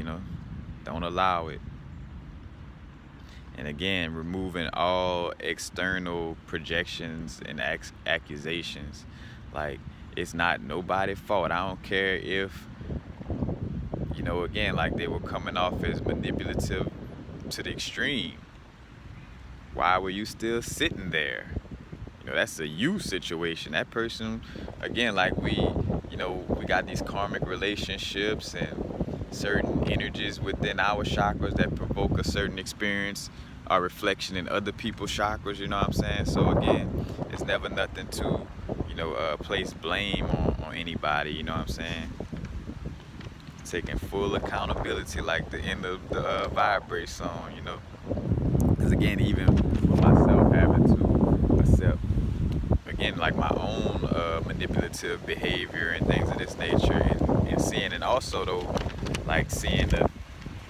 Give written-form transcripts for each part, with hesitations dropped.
don't allow it. And again, removing all external projections and accusations. Like, it's not nobody's fault. I don't care if, again, like they were coming off as manipulative to the extreme. Why were you still sitting there? That's a you situation. That person, again, like we got these karmic relationships and certain energies within our chakras that provoke a certain experience, our reflection in other people's chakras, you know what I'm saying? So again, it's never nothing to, place blame on anybody, you know what I'm saying? Taking full accountability, like the end of the Vibrate song, Because again, even for myself, having to accept, again, like my own manipulative behavior and things of this nature, and seeing, and also though, like seeing the,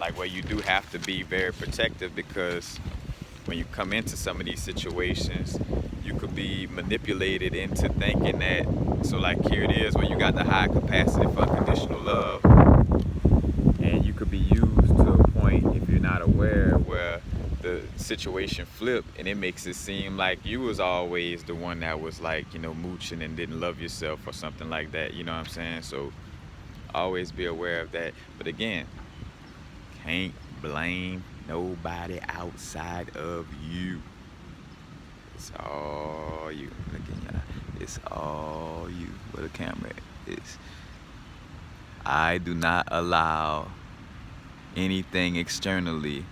like where you do have to be very protective, because when you come into some of these situations, you could be manipulated into thinking that, so like here it is where you got the high capacity for unconditional love, and you could be used to a point, if you're not aware, where the situation flipped and it makes it seem like you was always the one that was like, mooching and didn't love yourself or something like that, you know what I'm saying? So always be aware of that. But again, can't blame nobody outside of you. It's all you. Again, it's all you. Where the camera is. I do not allow anything externally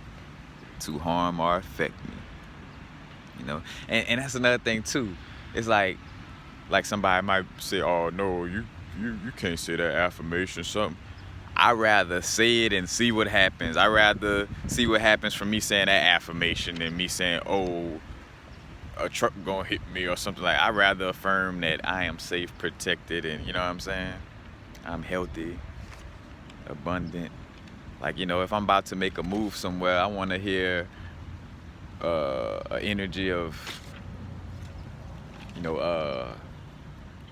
to harm or affect me. And that's another thing too. It's like somebody might say, "Oh no, you can't say that affirmation, something." I rather say it and see what happens. I rather see what happens from me saying that affirmation than me saying, "Oh, a truck gonna hit me" or something. Like, I rather affirm that I am safe, protected, and you know what I'm saying? I'm healthy, abundant. Like, if I'm about to make a move somewhere, I want to hear an energy of,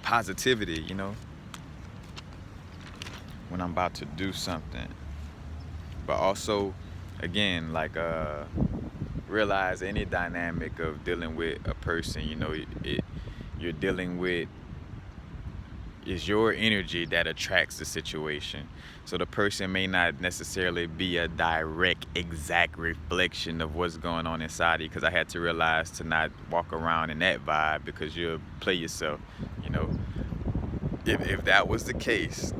positivity, when I'm about to do something. But also, again, like, realize any dynamic of dealing with a person, you're dealing with is your energy that attracts the situation. So the person may not necessarily be a direct, exact reflection of what's going on inside of you, because I had to realize to not walk around in that vibe, because you'll play yourself, If that was the case,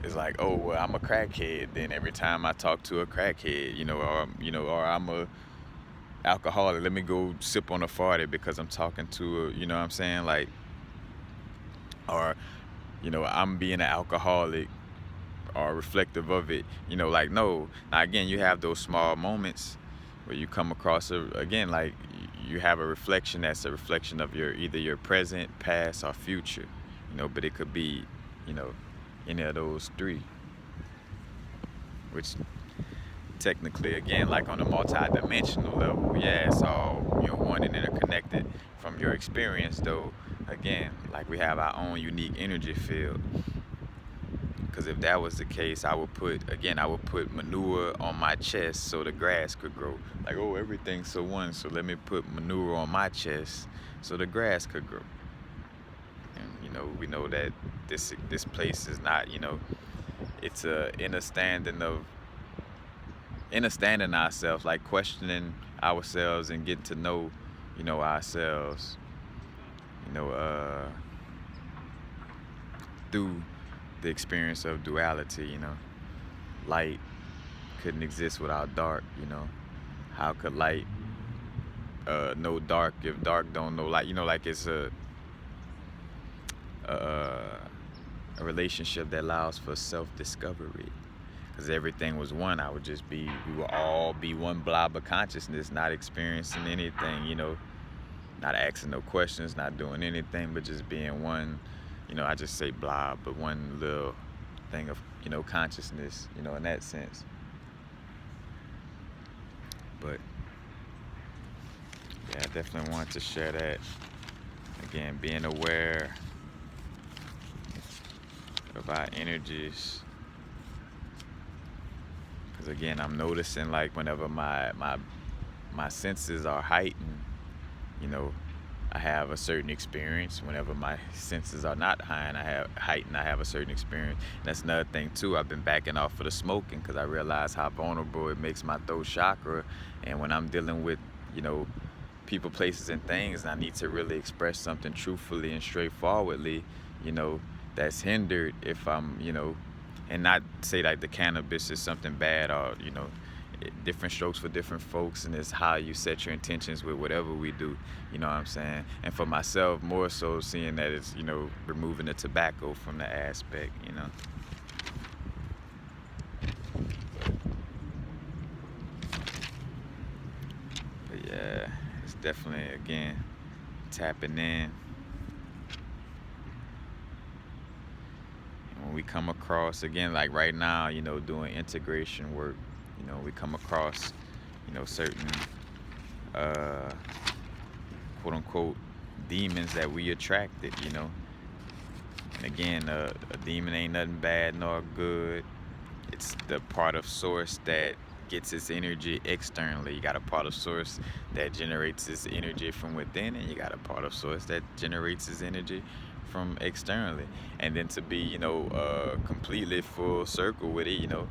it's like, oh, well, I'm a crackhead, then every time I talk to a crackhead, or I'm a alcoholic, let me go sip on a 40 because I'm talking to a, you know what I'm saying? Like, or, I'm being an alcoholic or reflective of it, like, no. Now, again, you have those small moments where you come across, again, like, you have a reflection that's a reflection of either your present, past, or future, but it could be, any of those three, which technically, again, like on a multi-dimensional level, yeah, it's all, one and interconnected. From your experience, though, again, like, we have our own unique energy field. Because if that was the case, I would put manure on my chest so the grass could grow. Like, oh, everything's so one, so let me put manure on my chest so the grass could grow. And we know that this place is not, it's a understanding ourselves, like questioning ourselves and getting to know, ourselves, through the experience of duality. Light couldn't exist without dark. How could light know dark if dark don't know light? Like, it's a relationship that allows for self-discovery. Because everything was one, we would all be one blob of consciousness, not experiencing anything, not asking no questions, not doing anything, but just being one, I just say blob, but one little thing of, consciousness, in that sense. But yeah, I definitely wanted to share that. Again, being aware of our energies, Because again, I'm noticing like whenever my senses are heightened, you know, I have a certain experience. Whenever my senses are not high and I have heightened, I have a certain experience. That's another thing too. I've been backing off of the smoking because I realize how vulnerable it makes my throat chakra. And when I'm dealing with, you know, people, places, and things, and I need to really express something truthfully and straightforwardly, you know, that's hindered if I'm, you know, and not say like the cannabis is something bad or, you know, different strokes for different folks, and it's how you set your intentions with whatever we do, you know what I'm saying? And for myself, more so seeing that it's, you know, removing the tobacco from the aspect, you know. But yeah, it's definitely, again, tapping in. When we come across, again, like right now, you know, doing integration work, you know, we come across, you know, certain uh quote unquote demons that we attracted, you know. And again, a demon ain't nothing bad nor good. It's the part of source that gets its energy externally. You got a part of source that generates its energy from within, and you got a part of source that generates its energy from externally. And then to be, you know, completely full circle with it, you know,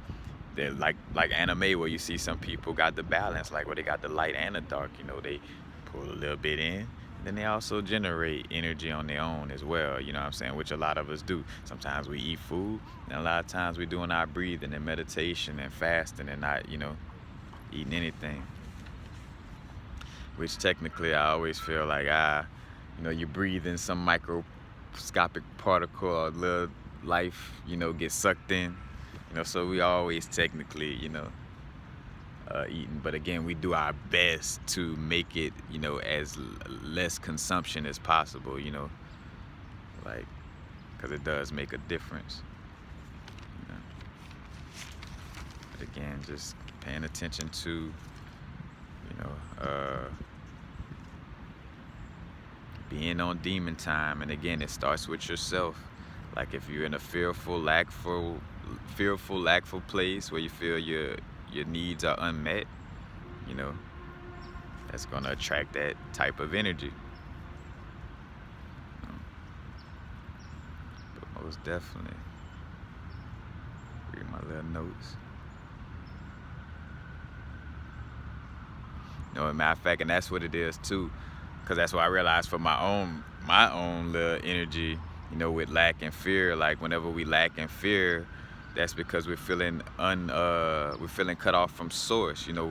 they're like anime where you see some people got the balance, like where they got the light and the dark, you know, they pull a little bit in, then they also generate energy on their own as well, you know what I'm saying, which a lot of us do. Sometimes we eat food, and a lot of times we're doing our breathing and meditation and fasting and not, you know, eating anything. Which technically I always feel like, you know, you breathe in some microscopic particle or little life, you know, gets sucked in. You know, so we always technically, you know, eating. But again, we do our best to make it, you know, as less consumption as possible, you know, like, because it does make a difference. You know? But again, just paying attention to, you know, being on demon time. And again, it starts with yourself. Like if you're in a fearful, lackful place where you feel your needs are unmet, you know, that's gonna attract that type of energy. But most definitely, read my little notes. You know, as a matter of fact, and that's what it is too, because that's what I realized for my own little energy. You know, with lack and fear, like whenever we lack and fear, that's because we're feeling cut off from source. You know,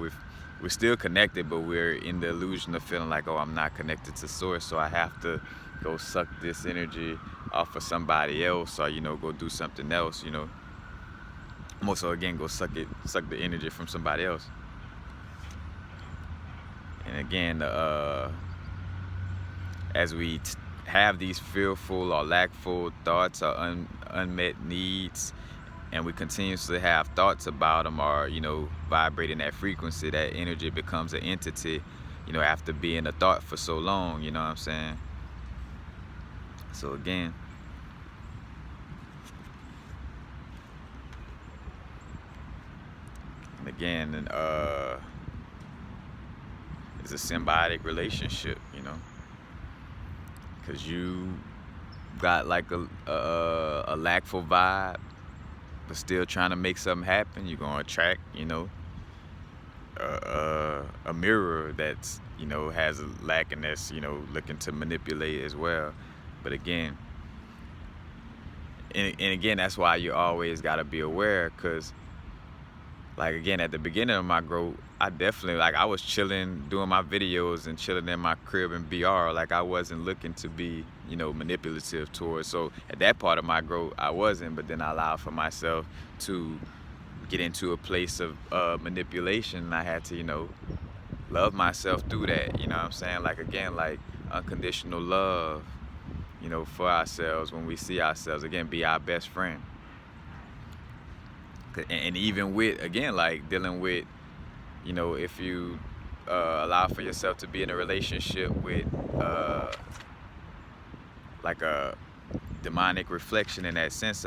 we're still connected, but we're in the illusion of feeling like, oh, I'm not connected to source, so I have to go suck this energy off of somebody else, or, you know, go do something else, you know. Also, again, go suck the energy from somebody else. And again, as we have these fearful or lackful thoughts or unmet needs, and we continuously have thoughts about them, or, you know, vibrating that frequency, that energy becomes an entity, you know, after being a thought for so long, you know what I'm saying? So again, it's a symbiotic relationship, you know, because you got like a lackful vibe, but still trying to make something happen. You're gonna attract, you know, a mirror that's, you know, has a lack, and that's, you know, looking to manipulate as well. But again, and again, that's why you always gotta be aware, because like, again, at the beginning of my growth, I definitely, like, I was chilling, doing my videos and chilling in my crib in BR. Like, I wasn't looking to be, you know, manipulative towards. So at that part of my growth, I wasn't. But then I allowed for myself to get into a place of manipulation. And I had to, you know, love myself through that. You know what I'm saying? Like, again, like unconditional love, you know, for ourselves when we see ourselves. Again, be our best friend. And even with, again, like dealing with, you know, if you allow for yourself to be in a relationship with like a demonic reflection, in that sense of